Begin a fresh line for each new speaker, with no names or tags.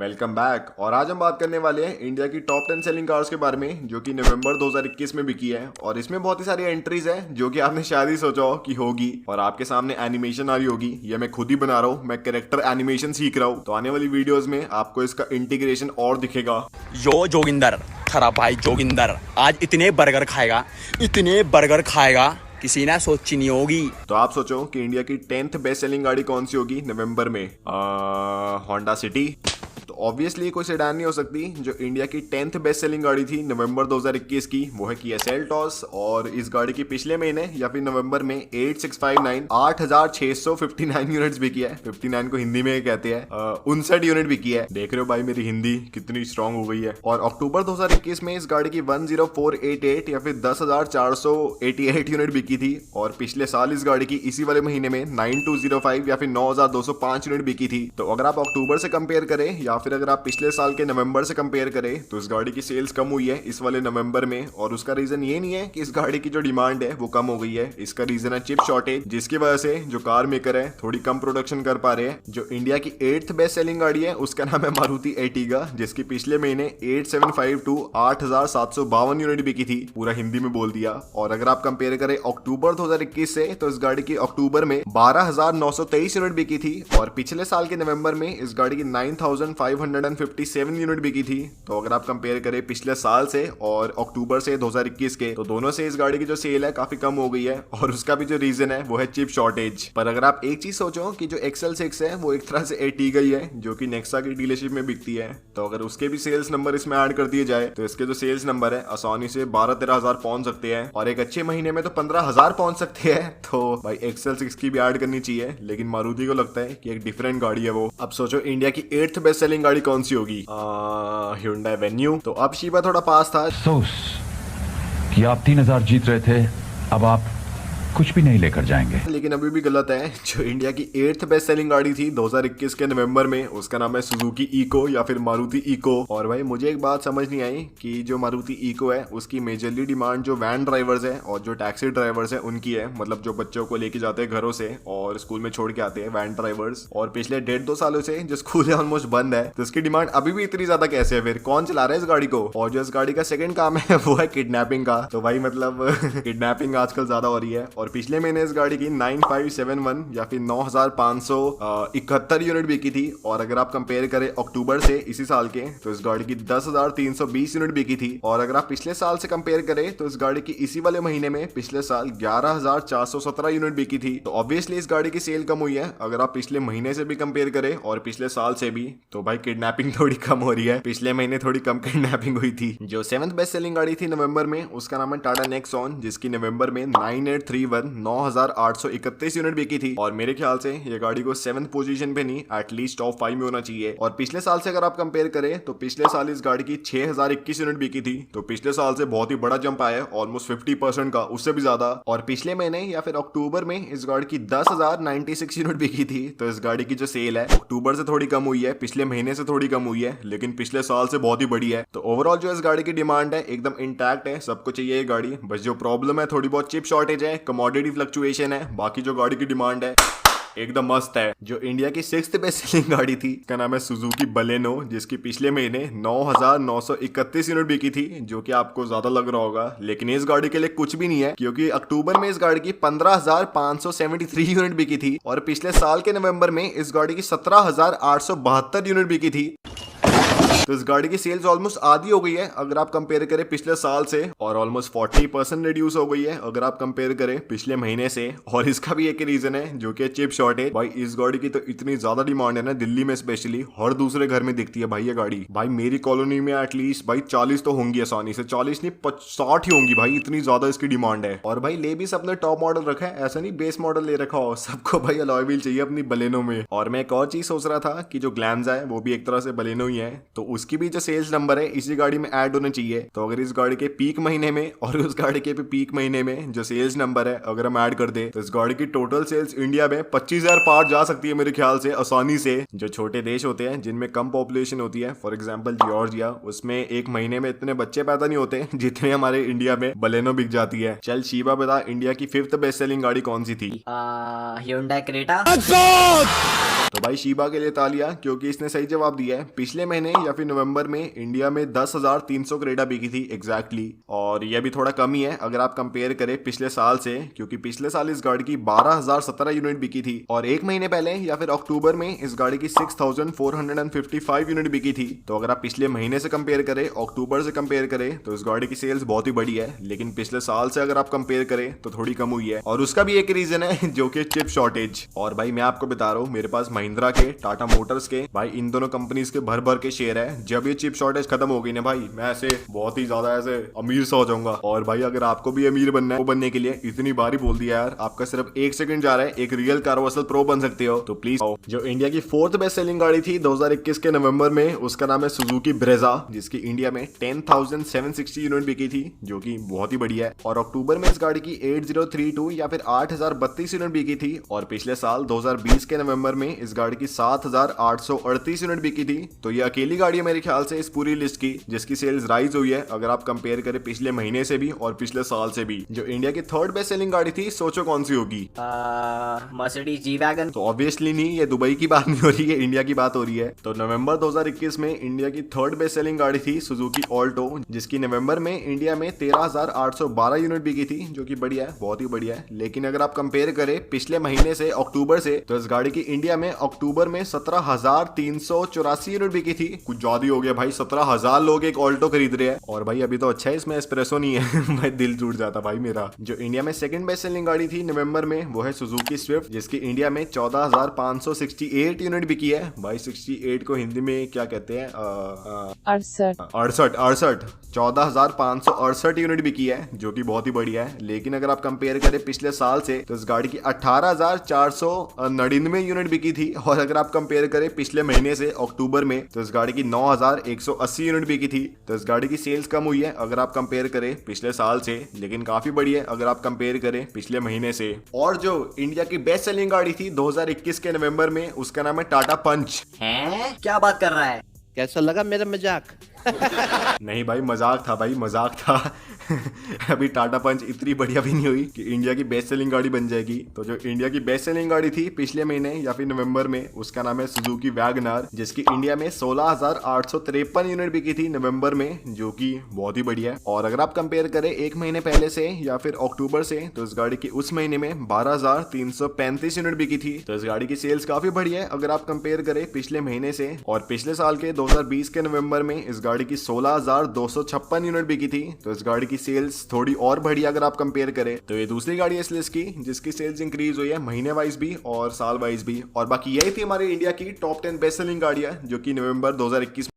Welcome back. और आज हम बात करने वाले हैं इंडिया की टॉप 10 सेलिंग कार्स के बारे में जो कि नवंबर 2021 में बिकी है। और इसमें बहुत ही सारी एंट्रीज है जो कि आपने शायद ही सोचा हो कि होगी, और आपके सामने एनिमेशन आ रही होगी। ये मैं खुद ही बना रहा हूँ, मैं कैरेक्टर एनिमेशन सीख रहा हूँ, तो आने वाली वीडियोस में आपको इसका इंटीग्रेशन और दिखेगा।
यो जोगिंदर, खरा भाई जोगिंदर आज इतने बर्गर खाएगा किसी ने सोची नहीं होगी।
तो आप सोचो कि इंडिया की 10th बेस्ट सेलिंग गाड़ी कौन सी होगी नवंबर में? Honda city. तो ऑब्वियसली कोई सेडान नहीं हो सकती। जो इंडिया की 10th बेस्ट सेलिंग गाड़ी थी नवंबर 2021 की, वो है किया सेल्टॉस। और इस गाड़ी की पिछले महीने या फिर नवंबर में 8659 यूनिट्स बिकी है। 59 को हिंदी में कहते हैं 59 यूनिट बिकी है। देख रहे हो भाई मेरी हिंदी कितनी स्ट्रांग हो गई है। और अक्टूबर 2021 में इस गाड़ी की 10488 या फिर 10,488 यूनिट बिकी थी। और पिछले साल इस गाड़ी की इसी वाले महीने में 9205 या फिर 9205 यूनिट बिकी थी। तो अगर आप अक्टूबर से कंपेयर करें या फिर अगर आप पिछले साल के नवंबर से कंपेयर करें तो इस गाड़ी की सेल्स कम हुई है इस वाले नवंबर में। और उसका रीजन ये नहीं है कि इस गाड़ी की जो डिमांड है वो कम हो गई है। इसका रीजन है चिप शॉर्टेज, जिसकी वजह से जो कार मेकर है थोड़ी कम प्रोडक्शन कर पा रहे हैं। जो इंडिया की 8th बेस्ट सेलिंग गाड़ी है उसका नाम है मारुति एर्टिगा, जिसकी पिछले महीने 8752 यूनिट बिकी थी। पूरा हिंदी में बोल दिया। और अगर आप कंपेयर करें अक्टूबर 2021 से तो इस गाड़ी की अक्टूबर में 12,923 यूनिट बिकी थी। और पिछले साल के नवंबर में इस गाड़ी की 9,557 यूनिट बिकी थी। तो अगर आप कंपेयर करें पिछले साल से और अक्टूबर से 2021 के, तो दोनों से इस गाड़ी की जो सेल है काफी कम हो गई है। और उसका भी जो रीजन है वो है चिप शॉर्टेज। पर अगर आप एक चीज सोचो कि जो XL6 है वो एक तरह से एर्टिगा ही है जो कि नेक्सा की डीलरशिप में बिकती है। तो अगर उसके भी सेल्स नंबर इसमें ऐड कर दिए जाए तो इसके जो सेल्स नंबर है आसानी से 12-13 हजार पहुंच सकते हैं। और एक अच्छे महीने में तो 15,000 पहुंच सकते हैं। तो भाई XL6 की भी ऐड करनी चाहिए। लेकिन मारुति को लगता है कि एक डिफरेंट गाड़ी है वो। अब सोचो इंडिया की 8th बेस्ट सेलिंग गाड़ी कौन सी होगी? Hyundai Venue। तो अब शिवा थोड़ा पास था।
अफसोस कि आप 3,000 जीत रहे थे, अब आप कुछ भी नहीं लेकर जाएंगे।
लेकिन अभी भी गलत है। जो इंडिया की 8th बेस्ट सेलिंग गाड़ी थी 2021 के नवंबर में, उसका नाम है सुजुकी इको या फिर मारुति इको। और भाई मुझे एक बात समझ नहीं आई कि जो मारुति इको है उसकी मेजरली डिमांड जो वैन ड्राइवर्स है और जो टैक्सी ड्राइवर्स है उनकी है। मतलब जो बच्चों को लेके जाते हैं घरों से और स्कूल में छोड़ के आते हैं, वैन ड्राइवर्स। और पिछले 1.5-2 सालों से जो स्कूल है ऑलमोस्ट बंद है, तो इसकी डिमांड अभी भी इतनी ज्यादा कैसे है? फिर कौन चला रहा है इस गाड़ी को? और जो इस गाड़ी का सेकंड काम है वो है किडनैपिंग का। तो भाई मतलब किडनैपिंग आजकल ज्यादा हो रही है। और पिछले महीने इस गाड़ी की 9571 या फिर 9,571 यूनिट बिकी थी। और अगर आप कंपेयर करें अक्टूबर से इसी साल के, तो इस गाड़ी की 10,320 यूनिट बिकी थी। और अगर आप पिछले साल से कंपेयर करें तो इस गाड़ी की इसी वाले महीने में पिछले साल 11,417 यूनिट बिकी थी। तो ऑब्वियसली इस गाड़ी की सेल कम हुई है। अगर आप पिछले महीने से भी कंपेयर करें और पिछले साल से भी, तो भाई किडनैपिंग थोड़ी कम हो रही है। पिछले महीने थोड़ी कम किडनैपिंग हुई थी। जो 7th बेस्ट सेलिंग गाड़ी थी नवंबर में, उसका नाम है टाटा नेक्सॉन, जिसकी नवंबर में 9,831 यूनिट बिकी थी। और मेरे ख्याल से ये गाड़ी को 7th पोजीशन पे नहीं एटलीस्ट टॉप 5 में होना चाहिए। और पिछले साल से अगर आप कंपेयर करें तो पिछले साल इस गाड़ी की 6,021 यूनिट बिकी थी। तो पिछले साल से बहुत ही बड़ा जंप आया है, ऑलमोस्ट 50% का, उससे भी ज्यादा। और पिछले महीने या फिर अक्टूबर में इस गाड़ी की 10,096 यूनिट बिकी थी। तो इस गाड़ी की जो सेल है अक्टूबर से थोड़ी कम हुई है, पिछले महीने से थोड़ी कम हुई है, लेकिन पिछले साल से बहुत ही बड़ी है। तो ओवरऑल जो इस गाड़ी की डिमांड है एकदम इंटैक्ट है, सबको चाहिए ये गाड़ी। बस जो प्रॉब्लम है थोड़ी बहुत चिप शॉर्टेज है, कमोडिटी फ्लक्चुएशन है, बाकी जो गाड़ी की डिमांड है एकदम मस्त है। जो इंडिया की 6th बेस्ट सेलिंग गाड़ी थी उसका नाम है सुजुकी बलेनो, जिसकी पिछले महीने 9,931 यूनिट बिकी थी, जो कि आपको ज्यादा लग रहा होगा। लेकिन इस गाड़ी के लिए कुछ भी नहीं है, क्योंकि अक्टूबर में इस गाड़ी की 15,573 यूनिट बिकी थी। और पिछले साल के नवंबर में इस गाड़ी की 17,872 यूनिट बिकी थी। तो इस गाड़ी की सेल्स ऑलमोस्ट आधी हो गई है अगर आप कंपेयर करें पिछले साल से। और ऑलमोस्ट 40% रिड्यूस हो गई है अगर आप कंपेयर करें पिछले महीने से। और इसका भी एक रीजन है जो कि चिप शॉर्टेज। भाई इस गाड़ी की तो इतनी ज्यादा डिमांड है ना, दिल्ली में स्पेशली हर दूसरे घर में दिखती है भाई ये गाड़ी। भाई मेरी कॉलोनी में एटलीस्ट भाई 40 तो होंगी आसानी से, 40 नहीं 60 ही होंगी भाई, इतनी ज्यादा इसकी डिमांड है। और भाई ले भी सबने टॉप मॉडल रखा है, ऐसा नहीं बेस मॉडल ले रखा हो। सबको भाई अलॉय व्हील चाहिए अपनी बलेनो में। और मैं एक और चीज सोच रहा था कि जो ग्लैमजा है वो भी एक तरह से बलेनो ही है, तो उसकी भी जो सेल्स नंबर है इसी गाड़ी में ऐड होने चाहिए। तो अगर इस गाड़ी के पीक महीने में और उस गाड़ी के भी पीक महीने में जो सेल्स नंबर है अगर हम ऐड कर दे तो इस गाड़ी की टोटल सेल्स इंडिया में 25,000 पार जा सकती है मेरे ख्याल से आसानी से। जो छोटे देश होते हैं जिनमें कम पॉपुलेशन होती है, फॉर एग्जाम्पल जॉर्जिया, उसमें एक महीने में इतने बच्चे पैदा नहीं होते जितने हमारे इंडिया में बलेनो बिक जाती है। चल शिवा बता, इंडिया की 5th बेस्ट सेलिंग गाड़ी कौन सी थी?
Hyundai Creta।
तो भाई शिवा के लिए तालियां, क्योंकि इसने सही जवाब दिया है। पिछले महीने या फिर नवंबर में इंडिया में 10,300 क्रेटा बिकी थी एग्जैक्टली। और यह भी थोड़ा कम ही है अगर आप कंपेयर करें पिछले साल से, क्योंकि पिछले साल इस गाड़ी की 12,017 यूनिट बिकी थी और एक महीने पहले या फिर अक्टूबर में इस गाड़ी की 6,455 यूनिट बिकी थी। तो अगर आप पिछले महीने से कंपेयर करें, अक्टूबर से कंपेयर करें, तो इस गाड़ी की सेल्स बहुत ही बड़ी है। लेकिन पिछले साल से अगर आप कंपेयर करें तो थोड़ी कम हुई है और उसका भी एक रीजन है जो कि चिप शॉर्टेज। और भाई मैं आपको बता रहा हूँ, मेरे पास महिंद्रा के, टाटा मोटर्स के, भाई इन दोनों कंपनीज के भर भर के शेयर है। जब ये चिप शॉर्टेज खत्म हो गई ना भाई, मैं ऐसे बहुत ही ज्यादा ऐसे अमीर सा हो जाऊंगा। और भाई अगर आपको भी अमीर बनना है, वो बनने के लिए इतनी बार ही बोल दिया यार, आपका सिर्फ 1 सेकंड जा रहा है, एक रियल कारवासल प्रो बन सकते हो। तो प्लीज आओ। जो इंडिया की 4th बेस्ट सेलिंग गाड़ी थी 2021 के नवंबर में, उसका नाम है सुजुकी ब्रेजा, जिसकी इंडिया में 10,760 यूनिट बिकी थी, जो कि बहुत ही बढ़िया है। और अक्टूबर में इस गाड़ी की 8032 या फिर 8,032 यूनिट बिकी थी। और पिछले साल 2020 के नवंबर में इस गाड़ी की 7,838 यूनिट बिकी थी। तो ये अकेली गाड़ी है मेरे ख्याल से इस पूरी लिस्ट की जिसकी सेल्स राइज हुई है अगर आप कंपेयर करें पिछले महीने से भी और पिछले साल से भी। जो इंडिया की 3rd बेस्ट सेलिंग गाड़ी थी, सोचो कौन सी होगी?
Mercedes G-Wagon।
तो ऑब्वियसली नहीं, ये दुबई की बात नहीं हो रही है, इंडिया की बात हो रही है। तो नवंबर 2021 में इंडिया की 3rd बेस्ट सेलिंग गाड़ी थी सुजुकी ऑल्टो, जिसकी नवंबर में इंडिया में 13,812 यूनिट बिकी थी, जो कि बढ़िया है, बहुत ही बढ़िया है। लेकिन अगर आप कंपेयर करें पिछले महीने से, अक्टूबर से, तो इस गाड़ी की इंडिया में अक्टूबर में 17,384 यूनिट बिकी थी। कुछ ज्यादा हो गया भाई, 17,000 लोग एक ऑल्टो खरीद रहे हैं। और भाई अभी तो अच्छा है इसमें एस्प्रेसो नहीं है भाई दिल टूट जाता भाई मेरा। जो इंडिया में 2nd बेस्ट सेलिंग गाड़ी थी नवंबर में, वो है सुजुकी स्विफ्ट, जिसकी इंडिया में 14,568 यूनिट बिकी है। भाई 68 को हिंदी में क्या कहते हैं? 68 14,568 यूनिट बिकी है, जो कि बहुत ही बढ़िया है। लेकिन अगर आप कंपेयर करें पिछले साल से, तो इस गाड़ी की 18,499 यूनिट बिकी थी। और अगर आप कंपेयर करें पिछले महीने से, अक्टूबर में, तो इस गाड़ी की 9,180 यूनिट बिकी थी। तो इस गाड़ी की सेल्स कम हुई है अगर आप कंपेयर करें पिछले साल से, लेकिन काफी बड़ी है अगर आप कंपेयर करें पिछले महीने से। और जो इंडिया की बेस्ट सेलिंग गाड़ी थी 2021 के नवंबर में, उसका नाम है टाटा पंच।
हैं? क्या बात कर रहा है?
कैसा लगा मेरा मजाक?
नहीं भाई मजाक था, भाई मजाक था अभी टाटा पंच इतनी बढ़िया भी नहीं हुई कि इंडिया की बेस्ट सेलिंग गाड़ी बन जाएगी। तो जो इंडिया की बेस्ट सेलिंग गाड़ी थी पिछले महीने या फिर नवंबर में, उसका नाम है सुजुकी वैगनार, जिसकी इंडिया में 16,853 यूनिट बिकी थी नवंबर में, जो कि बहुत ही बढ़िया है। और अगर आप कंपेयर करें एक महीने पहले से या फिर अक्टूबर से, तो इस गाड़ी की उस महीने में 12,335 यूनिट बिकी थी। तो इस गाड़ी की सेल्स काफी बढ़िया है अगर आप कंपेयर करें पिछले महीने से। और पिछले साल के 2020 के नवंबर में इस गाड़ी की 16,256 यूनिट बिकी थी। तो इस गाड़ी की सेल्स थोड़ी और बढ़ी अगर आप कंपेयर करें। तो ये दूसरी गाड़ी है इस लिस्ट की जिसकी सेल्स इंक्रीज हुई है महीने वाइज भी और साल वाइज भी। और बाकी यही थी हमारी इंडिया की टॉप 10 बेस्ट सेलिंग गाड़ियां जो कि नवंबर 2021